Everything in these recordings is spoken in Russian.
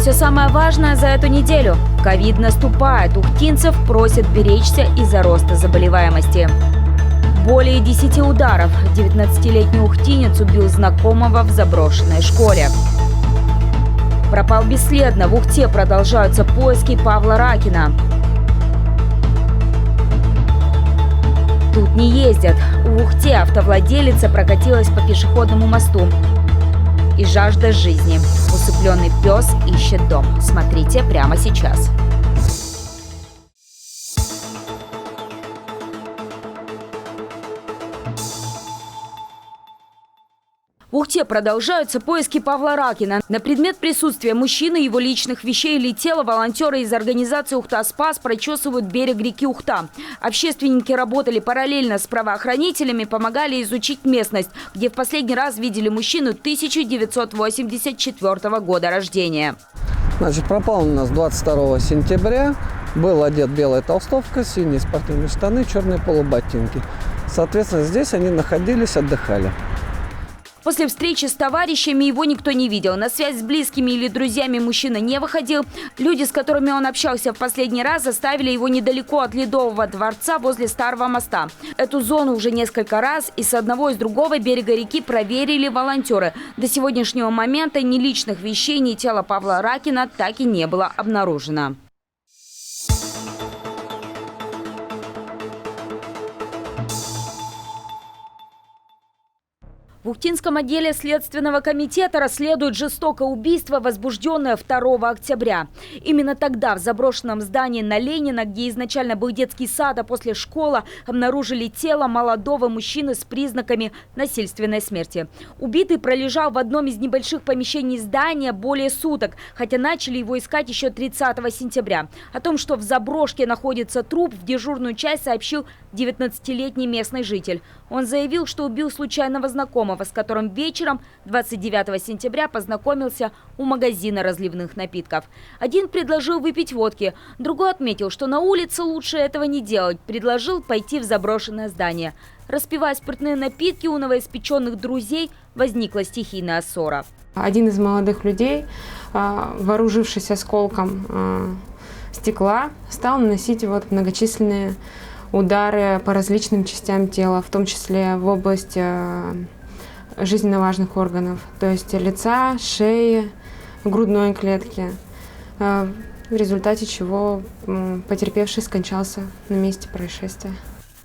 все самое важное за эту неделю. Ковид наступает. Ухтинцев просят беречься из-за роста заболеваемости. Более 10 ударов. 19-летний ухтинец убил знакомого в заброшенной школе. Пропал бесследно. В Ухте продолжаются поиски Павла Ракина. Тут не ездят. В Ухте автовладелица прокатилась по пешеходному мосту. И жажда жизни. Усыпленный пес ищет дом. Смотрите прямо сейчас. В Ухте продолжаются поиски Павла Ракина. На предмет присутствия мужчины, его личных вещей или тела волонтеры из организации «Ухта Спас» прочесывают берег реки Ухта. Общественники работали параллельно с правоохранителями, помогали изучить местность, где в последний раз видели мужчину 1984 года рождения. Значит, пропал он у нас 22 сентября. Был одет белая толстовка, синие спортивные штаны, черные полуботинки. Соответственно, здесь они находились, отдыхали. После встречи с товарищами его никто не видел. На связь с близкими или друзьями мужчина не выходил. Люди, с которыми он общался в последний раз, заставили его недалеко от Ледового дворца возле Старого моста. Эту зону уже несколько раз и с одного и с другого берега реки проверили волонтеры. До сегодняшнего момента ни личных вещей, ни тела Павла Ракина так и не было обнаружено. В Ухтинском отделе Следственного комитета расследуют жестокое убийство, возбужденное 2 октября. Именно тогда в заброшенном здании на Ленина, где изначально был детский сад, а после школа, обнаружили тело молодого мужчины с признаками насильственной смерти. Убитый пролежал в одном из небольших помещений здания более суток, хотя начали его искать еще 30 сентября. О том, что в заброшке находится труп, в дежурную часть сообщил 19-летний местный житель. Он заявил, что убил случайного знакомого, с которым вечером 29 сентября познакомился у магазина разливных напитков. Один предложил выпить водки, другой отметил, что на улице лучше этого не делать, предложил пойти в заброшенное здание. Распивая спиртные напитки у новоиспеченных друзей, возникла стихийная ссора. Один из молодых людей, вооружившись осколком стекла, стал наносить многочисленные удары по различным частям тела, в том числе в область жизненно важных органов, то есть лица, шеи, грудной клетки, в результате чего потерпевший скончался на месте происшествия.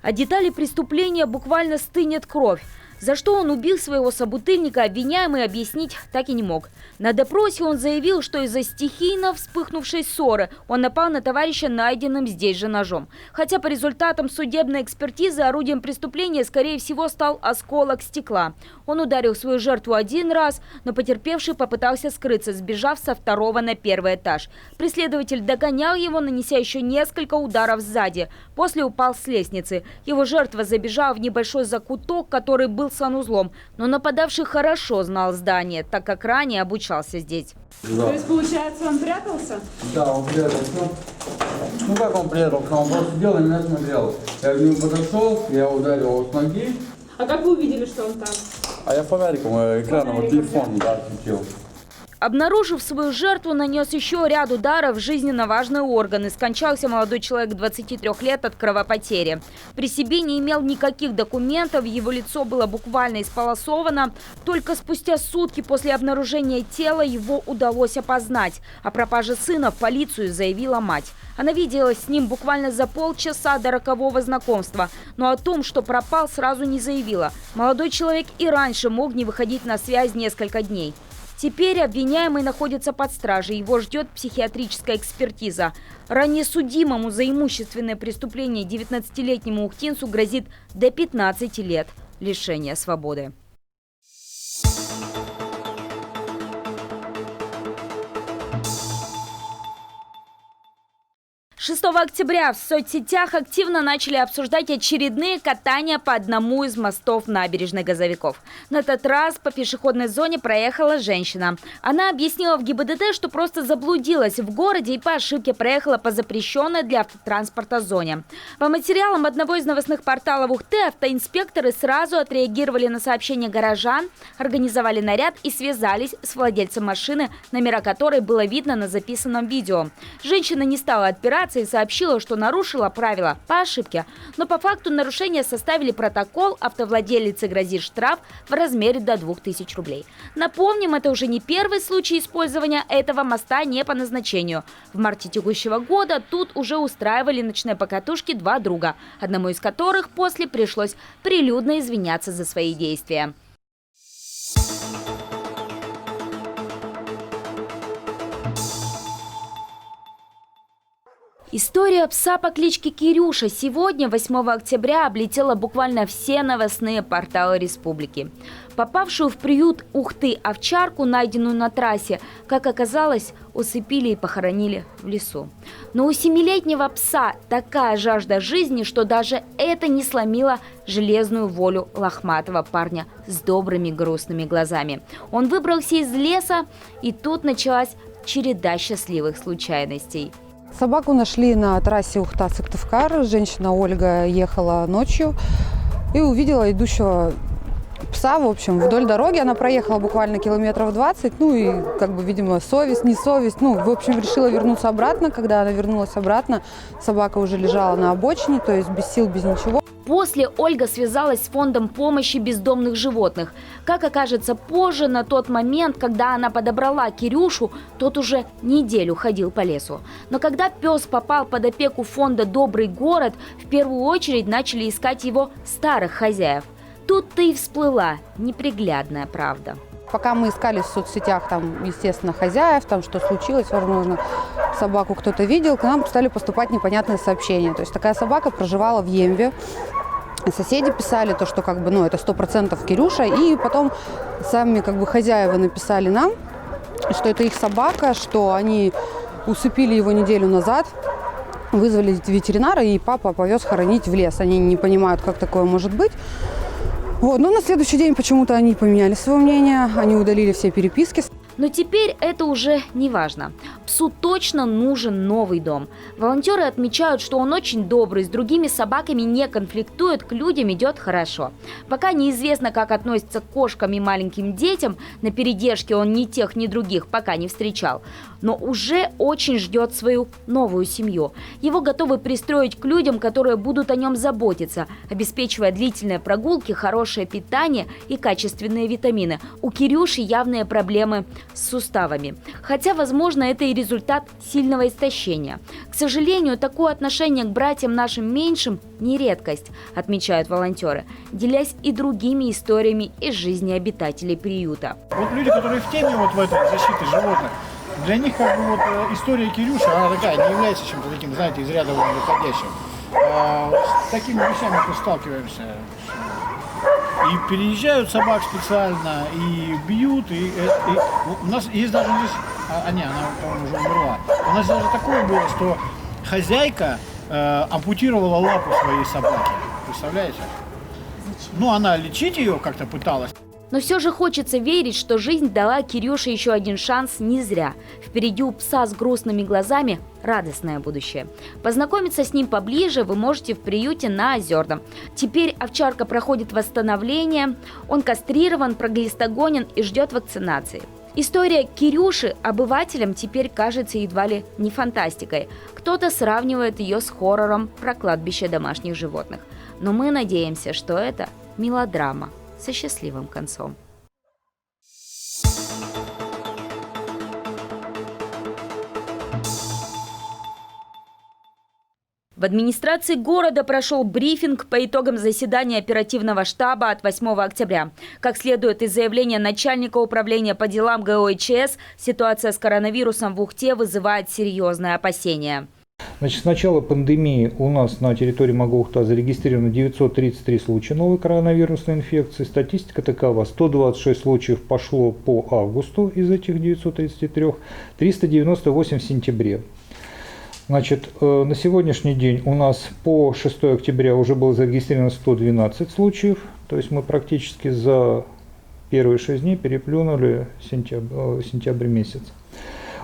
От деталей преступления буквально стынет кровь. За что он убил своего собутыльника, обвиняемый объяснить так и не мог. На допросе он заявил, что из-за стихийно вспыхнувшей ссоры он напал на товарища найденным здесь же ножом. Хотя по результатам судебной экспертизы орудием преступления, скорее всего, стал осколок стекла. Он ударил свою жертву один раз, но потерпевший попытался скрыться, сбежав со 2-го на 1-й этаж. Преследователь догонял его, нанеся еще несколько ударов сзади. После упал с лестницы. Его жертва забежала в небольшой закуток, который был санузлом, но нападавший хорошо знал здание, так как ранее обучался здесь. Да. То есть, получается, он прятался? Да, он прятался. Ну как он прятался? Он просто сидел и меня смотрел. Я к нему подошел, я ударил его с ноги. А как вы увидели, что он там? А я фонариком, экраном телефон осветил. Обнаружив свою жертву, нанес еще ряд ударов в жизненно важные органы. Скончался молодой человек 23 лет от кровопотери. При себе не имел никаких документов, его лицо было буквально исполосовано. Только спустя сутки после обнаружения тела его удалось опознать. О пропаже сына в полицию заявила мать. Она виделась с ним буквально за полчаса до рокового знакомства, но о том, что пропал, сразу не заявила. Молодой человек и раньше мог не выходить на связь несколько дней. Теперь обвиняемый находится под стражей. Его ждет психиатрическая экспертиза. Ранее судимому за имущественное преступление 19-летнему ухтинцу грозит до 15 лет лишения свободы. 6 октября в соцсетях активно начали обсуждать очередные катания по одному из мостов набережной Газовиков. На этот раз по пешеходной зоне проехала женщина. Она объяснила в ГИБДД, что просто заблудилась в городе и по ошибке проехала по запрещенной для автотранспорта зоне. По материалам одного из новостных порталов Ухты автоинспекторы сразу отреагировали на сообщение горожан, организовали наряд и связались с владельцем машины, номера которой было видно на записанном видео. Женщина не стала отпираться и сообщила, что нарушила правила по ошибке. Но по факту нарушения составили протокол, автовладелице грозит штраф в размере до 2000 рублей. Напомним, это уже не первый случай использования этого моста не по назначению. В марте текущего года тут уже устраивали ночные покатушки два друга, одному из которых после пришлось прилюдно извиняться за свои действия. История пса по кличке Кирюша сегодня, 8 октября, облетела буквально все новостные порталы республики. Попавшую в приют Ухты овчарку, найденную на трассе, как оказалось, усыпили и похоронили в лесу. Но у 7-летнего пса такая жажда жизни, что даже это не сломило железную волю лохматого парня с добрыми грустными глазами. Он выбрался из леса, и тут началась череда счастливых случайностей. Собаку нашли на трассе Ухта-Сыктывкар. Женщина Ольга ехала ночью и увидела идущего пса, в общем, вдоль дороги. Она проехала буквально километров 20, ну и, как бы, видимо, совесть, не совесть. Ну, в общем, решила вернуться обратно. Когда она вернулась обратно, собака уже лежала на обочине, то есть без сил, без ничего. После Ольга связалась с фондом помощи бездомных животных. Как окажется позже, на тот момент, когда она подобрала Кирюшу, тот уже неделю ходил по лесу. Но когда пес попал под опеку фонда «Добрый город», в первую очередь начали искать его старых хозяев. Тут-то и всплыла неприглядная правда. Пока мы искали в соцсетях, там, естественно, хозяев, там, что случилось, возможно, собаку кто-то видел, к нам стали поступать непонятные сообщения. То есть такая собака проживала в Емве. Соседи писали то, что, как бы, ну, это 100% Кирюша, и потом сами, как бы, хозяева написали нам, что это их собака, что они усыпили его неделю назад, вызвали ветеринара, и папа повез хоронить в лес. Они не понимают, как такое может быть. Вот. Но на следующий день почему-то они поменяли свое мнение, они удалили все переписки. Но теперь это уже не важно. Псу точно нужен новый дом. Волонтеры отмечают, что он очень добрый, с другими собаками не конфликтует, к людям идет хорошо. Пока неизвестно, как относится к кошкам и маленьким детям, на передержке он ни тех, ни других пока не встречал. Но уже очень ждет свою новую семью. Его готовы пристроить к людям, которые будут о нем заботиться, обеспечивая длительные прогулки, хорошее питание и качественные витамины. У Кирюши явные проблемы с суставами. Хотя, возможно, это и результат сильного истощения. К сожалению, такое отношение к братьям нашим меньшим не редкость, отмечают волонтеры, делясь и другими историями из жизни обитателей приюта. Вот люди, которые в теме вот в этой защите животных, для них как бы вот история Кирюши, она такая, не является чем-то таким, знаете, из ряда вон выходящим. С такими вещами мы сталкиваемся. И переезжают собак специально, и бьют, и у нас есть даже здесь, она, по-моему, уже умерла. У нас даже такое было, что хозяйка ампутировала лапу своей собаки. Представляете? Ну, она лечить ее как-то пыталась. Но все же хочется верить, что жизнь дала Кирюше еще один шанс не зря. Впереди у пса с грустными глазами радостное будущее. Познакомиться с ним поближе вы можете в приюте на Озерном. Теперь овчарка проходит восстановление, он кастрирован, проглистогонен и ждет вакцинации. История Кирюши обывателям теперь кажется едва ли не фантастикой. Кто-то сравнивает ее с хоррором про кладбище домашних животных. Но мы надеемся, что это мелодрама со счастливым концом. В администрации города прошел брифинг по итогам заседания оперативного штаба от 8 октября. Как следует из заявления начальника управления по делам ГОИЧС, ситуация с коронавирусом в Ухте вызывает серьезные опасения. Значит, с начала пандемии у нас на территории МАГА-Ухта зарегистрировано 933 случая новой коронавирусной инфекции. Статистика такова: 126 случаев пошло по августу из этих 933, 398 в сентябре. Значит, на сегодняшний день у нас по 6 октября уже было зарегистрировано 112 случаев, то есть мы практически за первые 6 дней переплюнули сентябрь месяц.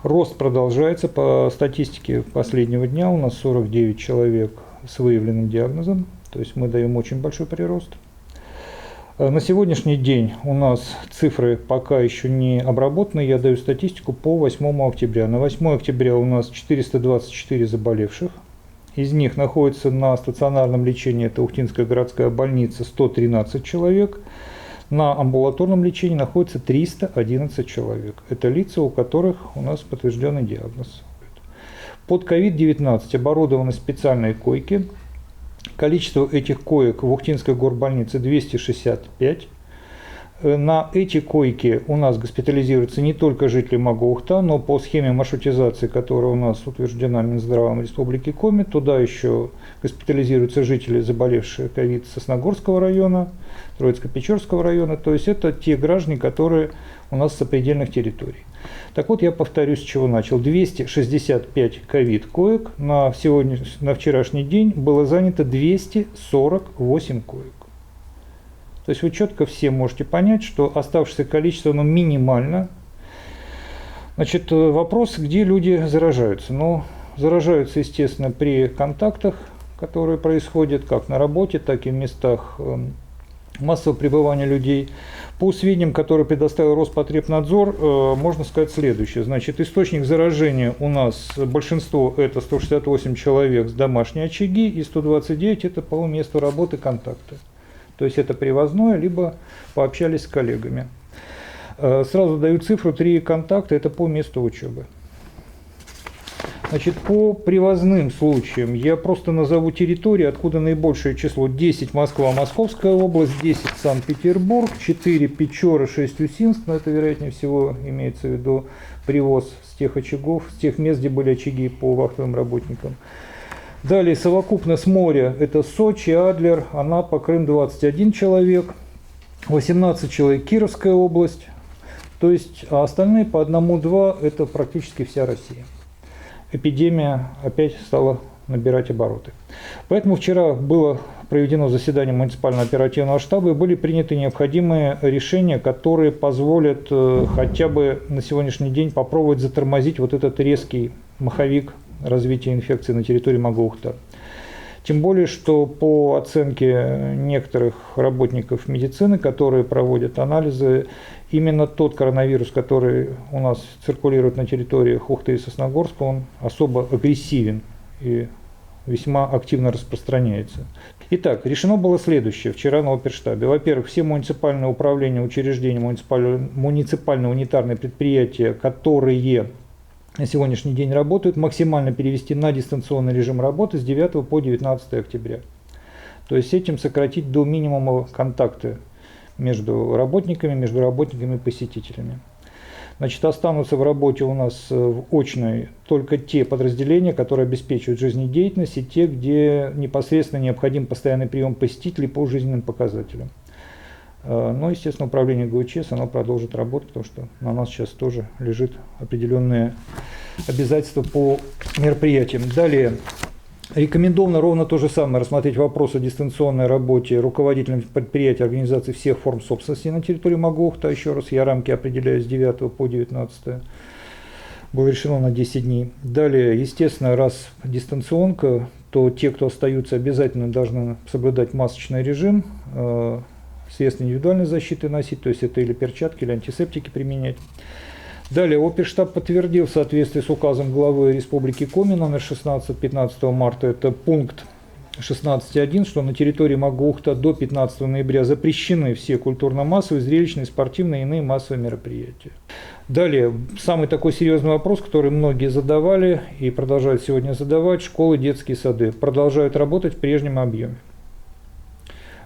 Рост продолжается. По статистике последнего дня у нас 49 человек с выявленным диагнозом, то есть мы даем очень большой прирост. На сегодняшний день у нас цифры пока еще не обработаны, я даю статистику по 8 октября. На 8 октября у нас 424 заболевших, из них находится на стационарном лечении, это Ухтинская городская больница, 113 человек, на амбулаторном лечении находится 311 человек. Это лица, у которых у нас подтвержденный диагноз. Под COVID-19 оборудованы специальные койки. Количество этих коек в Ухтинской горбольнице 265. На эти койки у нас госпитализируются не только жители Магоухта, но по схеме маршрутизации, которая у нас утверждена Минздравом Республики Коми, туда еще госпитализируются жители, заболевшие ковид Сосногорского района, Троицко-Печорского района, то есть это те граждане, которые у нас с сопредельных территорий. Так вот, я повторюсь, с чего начал. 265 ковид-коек, на вчерашний день было занято 248 коек. То есть вы четко все можете понять, что оставшееся количество минимально. Значит, вопрос, где люди заражаются. Ну, заражаются, естественно, при контактах, которые происходят как на работе, так и в местах массового пребывания людей. По сведениям, которые предоставил Роспотребнадзор, можно сказать следующее. Значит, источник заражения у нас большинство это 168 человек с домашней очаги и 129 это по месту работы контакты. То есть это привозное, либо пообщались с коллегами. Сразу даю цифру: 3 контакта это по месту учебы. Значит, по привозным случаям я просто назову территории, откуда наибольшее число. 10 Москва, Московская область, 10 Санкт-Петербург, 4 Печора, 6 Усинск, но это, вероятнее всего, имеется в виду привоз с тех очагов, с тех мест, где были очаги по вахтовым работникам. Далее совокупно с моря это Сочи, Адлер, Анапа, Крым 21 человек, 18 человек Кировская область, то есть а остальные по 1-2 это практически вся Россия. Эпидемия опять стала набирать обороты. Поэтому вчера было проведено заседание муниципального оперативного штаба и были приняты необходимые решения, которые позволят хотя бы на сегодняшний день попробовать затормозить вот этот резкий маховик развития инфекции на территории Магоухта. Тем более, что по оценке некоторых работников медицины, которые проводят анализы, именно тот коронавирус, который у нас циркулирует на территории Ухты и Сосногорска, он особо агрессивен и весьма активно распространяется. Итак, решено было следующее вчера на оперштабе. Во-первых, все муниципальные управления, учреждения, муниципальные унитарные предприятия, которые на сегодняшний день работают, максимально перевести на дистанционный режим работы с 9 по 19 октября. То есть этим сократить до минимума контакты между работниками и посетителями. Значит, останутся в работе у нас в очной только те подразделения, которые обеспечивают жизнедеятельность, и те, где непосредственно необходим постоянный прием посетителей по жизненным показателям. Но, естественно, управление ГУЧС оно продолжит работать, потому что на нас сейчас тоже лежит определенные обязательства по мероприятиям. Далее, рекомендовано ровно то же самое рассмотреть вопрос о дистанционной работе руководителям предприятий, организаций всех форм собственности на территории Магоухта. Еще раз, я рамки определяю с 9 по 19. Было решено на 10 дней. Далее, естественно, раз дистанционка, то те, кто остаются, обязательно должны соблюдать масочный режим, средства индивидуальной защиты носить, то есть это или перчатки, или антисептики применять. Далее, оперштаб подтвердил в соответствии с указом главы Республики Коми номер 16 15 марта, это пункт 16.1, что на территории Магоухта до 15 ноября запрещены все культурно-массовые, зрелищные, спортивные и иные массовые мероприятия. Далее, самый такой серьезный вопрос, который многие задавали и продолжают сегодня задавать: школы, детские сады продолжают работать в прежнем объеме.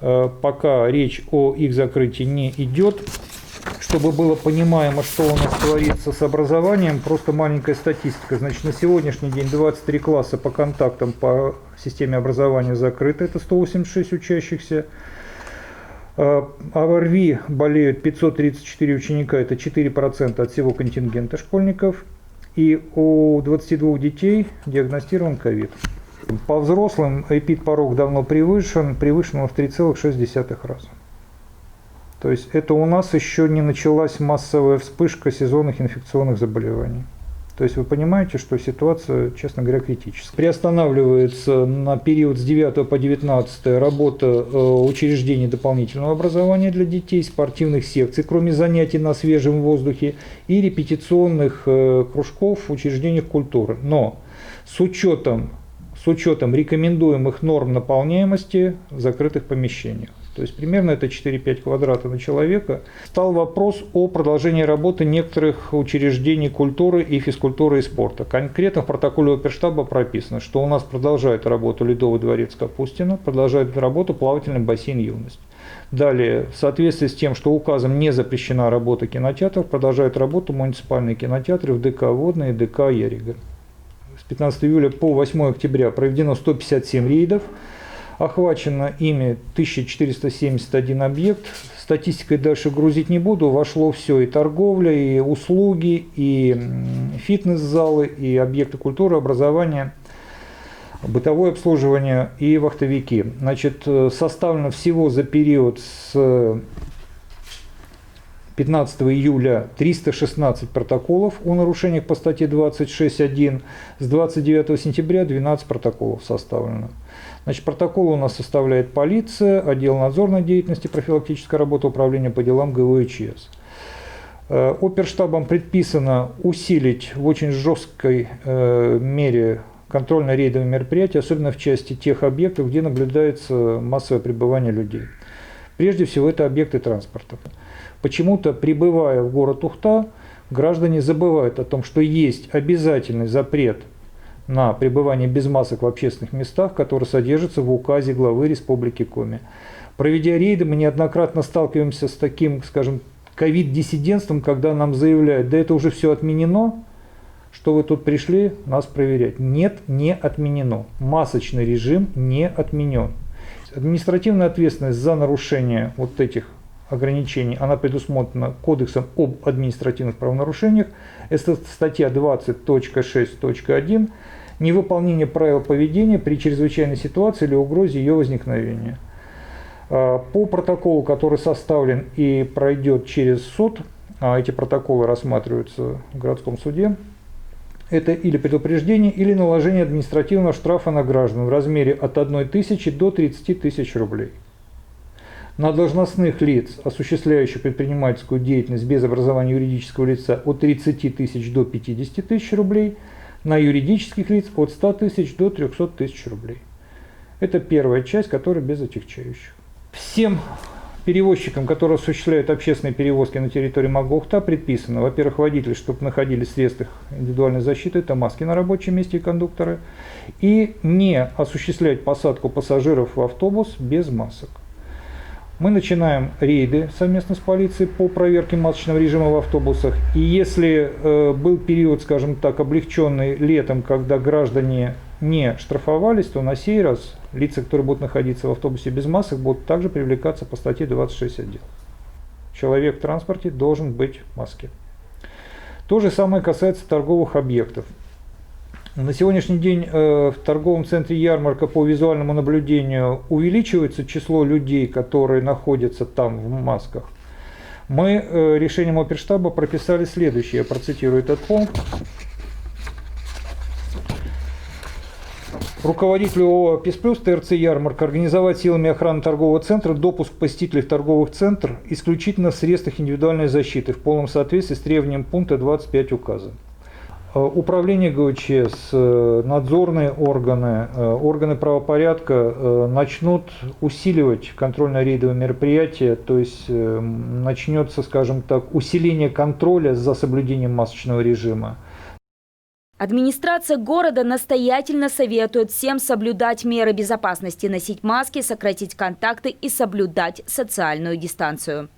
Пока речь о их закрытии не идет. Чтобы было понимаемо, что у нас творится с образованием, просто маленькая статистика. Значит, на сегодняшний день 23 класса по контактам по системе образования закрыты, это 186 учащихся. ОРВИ болеют 534 ученика, это 4% от всего контингента школьников. И у 22 детей диагностирован ковид. По взрослым эпид-порог давно превышен он в 3,6 раза. То есть это у нас еще не началась массовая вспышка сезонных инфекционных заболеваний. То есть вы понимаете, что ситуация, честно говоря, критическая. Приостанавливается на период с 9 по 19 работа учреждений дополнительного образования для детей, спортивных секций, кроме занятий на свежем воздухе, и репетиционных кружков в учреждениях культуры. Но с учетом рекомендуемых норм наполняемости в закрытых помещениях. То есть примерно это 4-5 квадратов на человека. Стал вопрос о продолжении работы некоторых учреждений культуры и физкультуры и спорта. Конкретно в протоколе оперштаба прописано, что у нас продолжает работу Ледовый дворец Капустина, продолжает работу плавательный бассейн «Юность». Далее, в соответствии с тем, что указом не запрещена работа кинотеатров, продолжают работу муниципальные кинотеатры в ДК «Водный» и ДК «Ярига». С 15 июля по 8 октября проведено 157 рейдов. Охвачено ими 1471 объект. Статистикой дальше грузить не буду. Вошло все: и торговля, и услуги, и фитнес-залы, и объекты культуры, образования, бытовое обслуживание и вахтовики. Значит, составлено всего за период с 15 июля 316 протоколов о нарушениях по статье 26.1. С 29 сентября 12 протоколов составлено. Значит, протокол у нас составляет полиция, отдел надзорной деятельности, профилактическая работа, управление по делам ГУ и ЧС. Оперштабом предписано усилить в очень жесткой мере контрольно-рейдовые мероприятия, особенно в части тех объектов, где наблюдается массовое пребывание людей. Прежде всего, это объекты транспорта. Почему-то, прибывая в город Ухта, граждане забывают о том, что есть обязательный запрет на пребывание без масок в общественных местах, который содержится в указе главы Республики Коми. Проведя рейды, мы неоднократно сталкиваемся с таким, скажем, ковид-диссидентством, когда нам заявляют: да это уже все отменено, что вы тут пришли нас проверять. Нет, не отменено. Масочный режим не отменен. Административная ответственность за нарушение вот этих ограничений, она предусмотрена Кодексом об административных правонарушениях. Это статья 20.6.1. Невыполнение правил поведения при чрезвычайной ситуации или угрозе ее возникновения. По протоколу, который составлен и пройдет через суд, эти протоколы рассматриваются в городском суде, это или предупреждение, или наложение административного штрафа на граждан в размере от 1 тысячи до 30 тысяч рублей. На должностных лиц, осуществляющих предпринимательскую деятельность без образования юридического лица, от 30 тысяч до 50 тысяч рублей, на юридических лиц от 100 тысяч до 300 тысяч рублей. Это первая часть, которая без отягчающих. Всем перевозчикам, которые осуществляют общественные перевозки на территории МАГ-Ухта, предписано: во-первых, водители, чтобы находились в средствах индивидуальной защиты, это маски на рабочем месте и кондукторы, и не осуществлять посадку пассажиров в автобус без масок. Мы начинаем рейды совместно с полицией по проверке масочного режима в автобусах. И если был период, скажем так, облегченный летом, когда граждане не штрафовались, то на сей раз лица, которые будут находиться в автобусе без масок, будут также привлекаться по статье 26.1. Человек в транспорте должен быть в маске. То же самое касается торговых объектов. На сегодняшний день в торговом центре «Ярмарка» по визуальному наблюдению увеличивается число людей, которые находятся там в масках. Мы решением оперштаба прописали следующее, я процитирую этот пункт. Руководителю ООО «Писплюс» ТРЦ «Ярмарка» организовать силами охраны торгового центра допуск посетителей в торговый центр исключительно в средствах индивидуальной защиты в полном соответствии с требованием пункта 25 указа. Управление ГУЧС, надзорные органы, органы правопорядка начнут усиливать контрольно-рейдовые мероприятия, то есть начнется, скажем так, усиление контроля за соблюдением масочного режима. Администрация города настоятельно советует всем соблюдать меры безопасности, носить маски, сократить контакты и соблюдать социальную дистанцию.